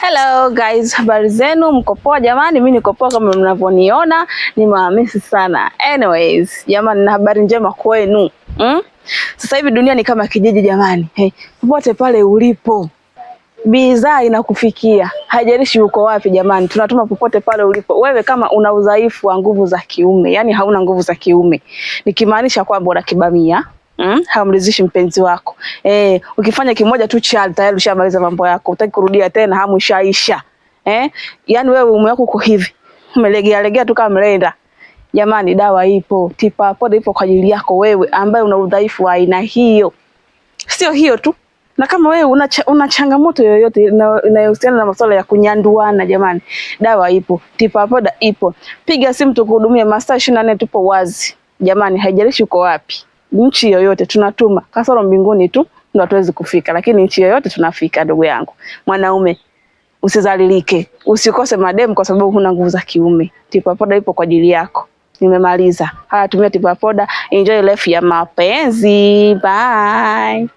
Hello guys, habari zenu? Mko poa jamani? Mimi niko poa kama mnavyoniona, nimewamisi sana. Anyways, jamani na habari njema kwenu. Sasa hivi dunia ni kama kijiji jamani. Popote pale ulipo, bidhaa inakufikia. Haijalishi uko wapi jamani, tunatuma popote pale ulipo. Wewe kama una udhaifu wa nguvu za kiume, yani hauna nguvu za kiume, nikimaanisha kwamba una kibamia, haumridhishi mpenzi wako. Ukifanya kimoja tu chali tayari ushamaliza mambo yako. Utaki kurudia tena, hamu ishaisha. Yani wewe mume wako uko hivi. Umelegea legea tu kama mlenda. Jamani dawa ipo, Tiba Poda ipo kwa ajili yako wewe ambaye una udhaifu wa aina hiyo. Sio hiyo tu. Na kama wewe una changamoto yoyote inayohusiana na masuala ya kunyanduana jamani, dawa ipo, Tiba Poda ipo. Piga simu tukuhudumie, masaa 24 tupo wazi. Jamani haijalishi uko wapi. Nchi yoyote tunatuma, kasoro mbinguni tu ndio hatuwezi kufika, lakini nchi yoyote tunafika ndugu yangu. Mwanaume usizalilike, usikose madem kwa sababu huna nguvu za kiume. Tiba Poda ipo kwa ajili yako. Nimemaliza. Haya, tumia Tiba Poda, enjoy life ya mapenzi. Bye.